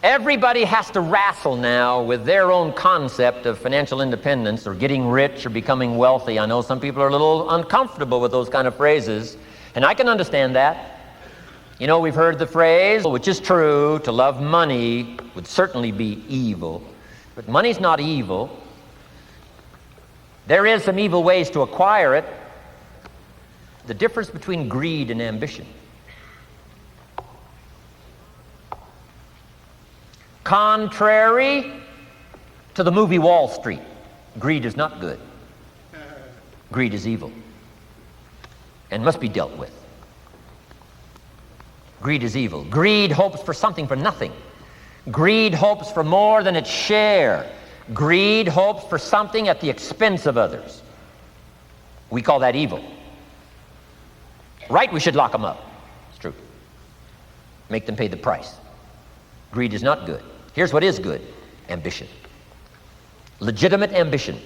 Everybody has to wrestle now with their own concept of financial independence or getting rich or becoming wealthy. I know some people are a little uncomfortable with those kind of phrases, and I can understand that. You know, we've heard the phrase, which is true, to love money would certainly be evil. But money's not evil. There is some evil ways to acquire it. The difference between greed and ambition. Contrary to the movie Wall Street, greed is not good. Greed is evil and must be dealt with. Greed is evil. Greed hopes for something for nothing. Greed hopes for more than its share. Greed hopes for something at the expense of others. We call that evil. Right, we should lock them up. It's true. Make them pay the price. Greed is not good. Here's what is good: ambition. Legitimate ambition.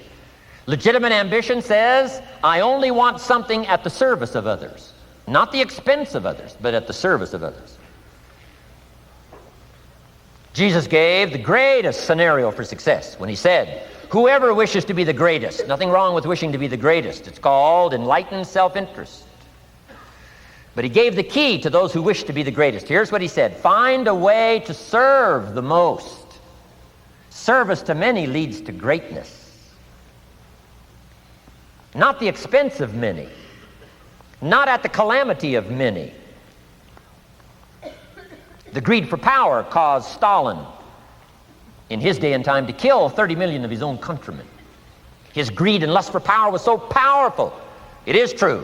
Legitimate ambition says, I only want something at the service of others. Not the expense of others, but at the service of others. Jesus gave the greatest scenario for success when he said, whoever wishes to be the greatest, nothing wrong with wishing to be the greatest. It's called enlightened self-interest. But he gave the key to those who wish to be the greatest. Here's what he said: find a way to serve the most. Service to many leads to greatness. Not the expense of many. Not at the calamity of many. The greed for power caused Stalin, in his day and time, to kill 30 million of his own countrymen. His greed and lust for power was so powerful. It is true.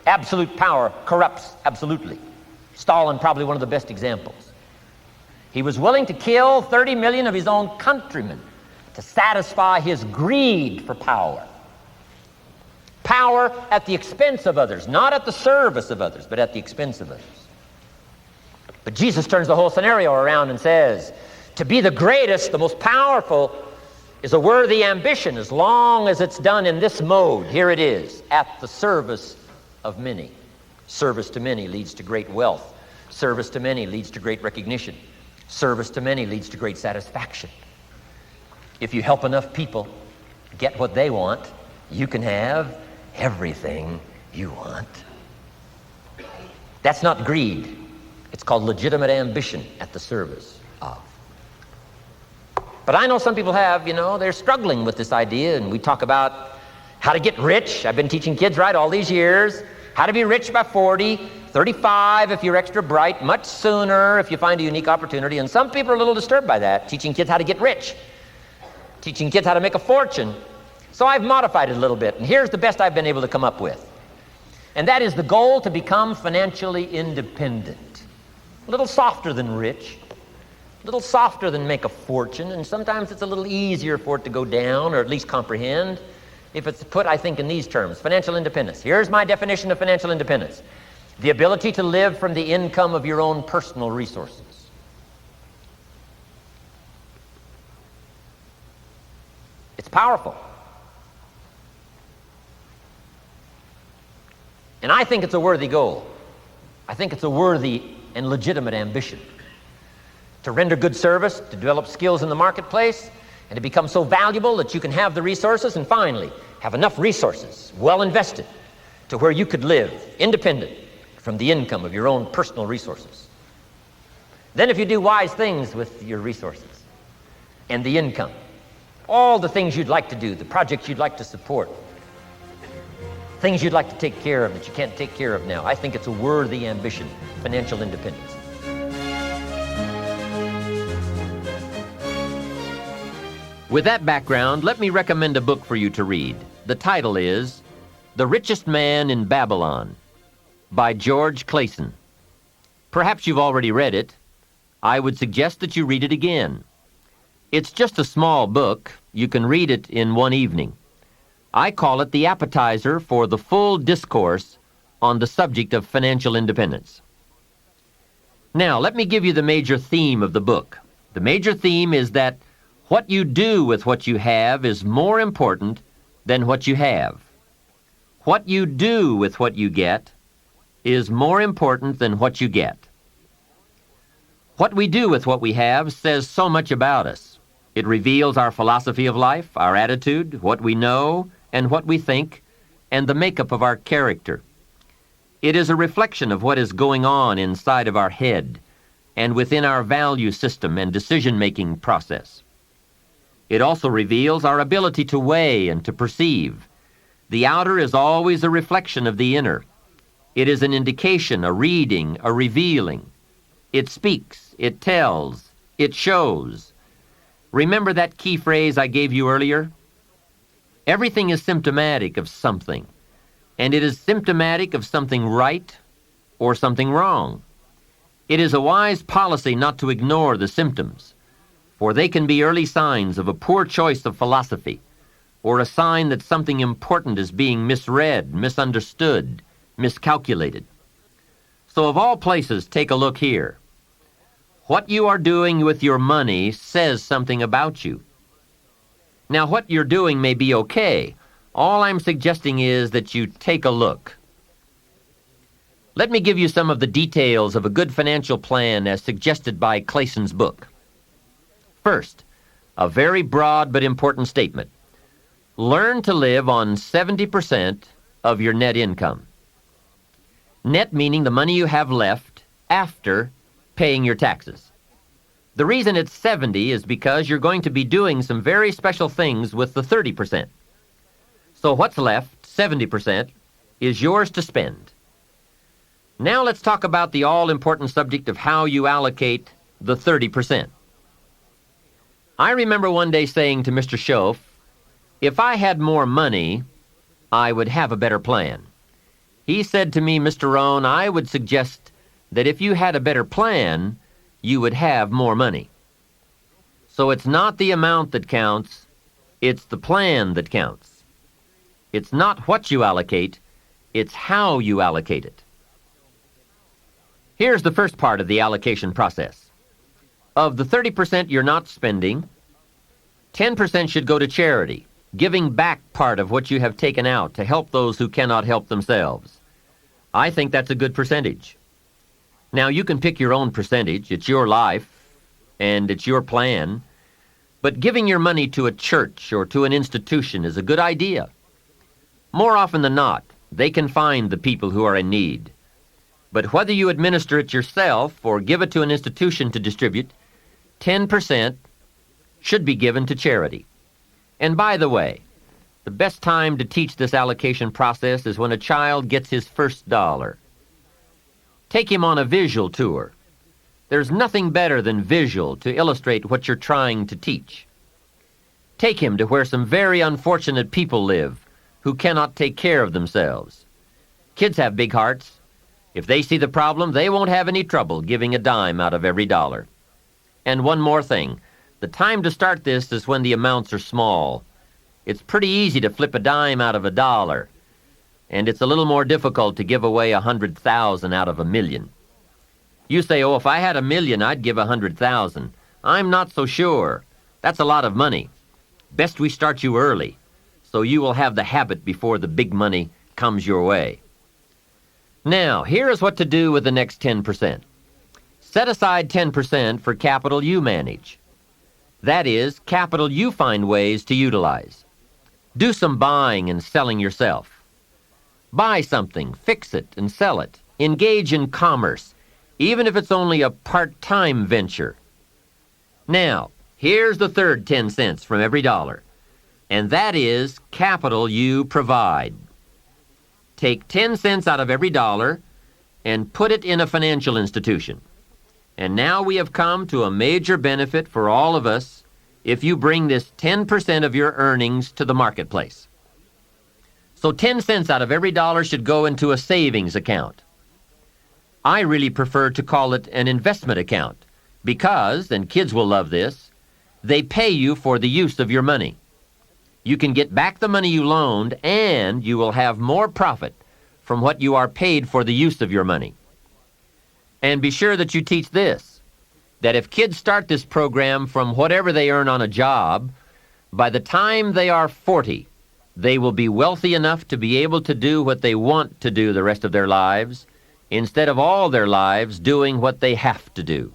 Absolute power corrupts absolutely. Stalin, probably one of the best examples. He was willing to kill 30 million of his own countrymen to satisfy his greed for power. Power at the expense of others, not at the service of others, but at the expense of others. But Jesus turns the whole scenario around and says, to be the greatest, the most powerful, is a worthy ambition as long as it's done in this mode. Here it is, at the service of many. Service to many leads to great wealth. Service to many leads to great recognition. Service to many leads to great satisfaction. If you help enough people get what they want, you can have everything you want. That's not greed. It's called legitimate ambition at the service of. But I know some people have, they're struggling with this idea, and we talk about how to get rich. I've been teaching kids, all these years. How to be rich by 40, 35 if you're extra bright, much sooner if you find a unique opportunity. And some people are a little disturbed by that, teaching kids how to get rich, teaching kids how to make a fortune. So I've modified it a little bit, and here's the best I've been able to come up with. And that is the goal to become financially independent. A little softer than rich, a little softer than make a fortune, and sometimes it's a little easier for it to go down, or at least comprehend, if it's put, I think, in these terms. Financial independence. Here's my definition of financial independence: the ability to live from the income of your own personal resources. It's powerful. And I think it's a worthy goal. I think it's a worthy and legitimate ambition. To render good service, to develop skills in the marketplace, and to become so valuable that you can have the resources, and finally, have enough resources, well invested, to where you could live independent from the income of your own personal resources. Then if you do wise things with your resources and the income, all the things you'd like to do, the projects you'd like to support, things you'd like to take care of that you can't take care of now, I think it's a worthy ambition, financial independence. With that background, let me recommend a book for you to read. The title is The Richest Man in Babylon by George Clason. Perhaps you've already read it. I would suggest that you read it again. It's just a small book. You can read it in one evening. I call it the appetizer for the full discourse on the subject of financial independence. Now, let me give you the major theme of the book. The major theme is that what you do with what you have is more important than what you have. What you do with what you get is more important than what you get. What we do with what we have says so much about us. It reveals our philosophy of life, our attitude, what we know, and what we think, and the makeup of our character. It is a reflection of what is going on inside of our head and within our value system and decision-making process. It also reveals our ability to weigh and to perceive. The outer is always a reflection of the inner. It is an indication, a reading, a revealing. It speaks, it tells, it shows. Remember that key phrase I gave you earlier? Everything is symptomatic of something, and it is symptomatic of something right or something wrong. It is a wise policy not to ignore the symptoms, for they can be early signs of a poor choice of philosophy, or a sign that something important is being misread, misunderstood, miscalculated. So of all places, take a look here. What you are doing with your money says something about you. Now, what you're doing may be okay. All I'm suggesting is that you take a look. Let me give you some of the details of a good financial plan as suggested by Clayson's book. First, a very broad but important statement. Learn to live on 70% of your net income. Net meaning the money you have left after paying your taxes. The reason it's 70 is because you're going to be doing some very special things with the 30%. So what's left, 70%, is yours to spend. Now let's talk about the all-important subject of how you allocate the 30%. I remember one day saying to Mr. Schoaf, if I had more money, I would have a better plan. He said to me, Mr. Rohn, I would suggest that if you had a better plan, you would have more money. So it's not the amount that counts, it's the plan that counts. It's not what you allocate, it's how you allocate it. Here's the first part of the allocation process. Of the 30% you're not spending, 10% should go to charity, giving back part of what you have taken out to help those who cannot help themselves. I think that's a good percentage. Now, you can pick your own percentage. It's your life, and it's your plan. But giving your money to a church or to an institution is a good idea. More often than not, they can find the people who are in need. But whether you administer it yourself or give it to an institution to distribute, 10% should be given to charity. And by the way, the best time to teach this allocation process is when a child gets his first dollar. Take him on a visual tour. There's nothing better than visual to illustrate what you're trying to teach. Take him to where some very unfortunate people live who cannot take care of themselves. Kids have big hearts. If they see the problem, they won't have any trouble giving a dime out of every dollar. And one more thing. The time to start this is when the amounts are small. It's pretty easy to flip a dime out of a dollar, and it's a little more difficult to give away 100,000 out of a million. You say, oh, if I had $1 million, I'd give 100,000. I'm not so sure. That's a lot of money. Best we start you early, so you will have the habit before the big money comes your way. Now, here is what to do with the next 10%. Set aside 10% for capital you manage. That is, capital you find ways to utilize. Do some buying and selling yourself. Buy something, fix it, and sell it. Engage in commerce, even if it's only a part-time venture. Now, here's the third 10 cents from every dollar, and that is capital you provide. Take 10 cents out of every dollar and put it in a financial institution. And now we have come to a major benefit for all of us if you bring this 10% of your earnings to the marketplace. So 10 cents out of every dollar should go into a savings account. I really prefer to call it an investment account because, and kids will love this, they pay you for the use of your money. You can get back the money you loaned, and you will have more profit from what you are paid for the use of your money. And be sure that you teach this, that if kids start this program from whatever they earn on a job, by the time they are 40, they will be wealthy enough to be able to do what they want to do the rest of their lives, instead of all their lives doing what they have to do.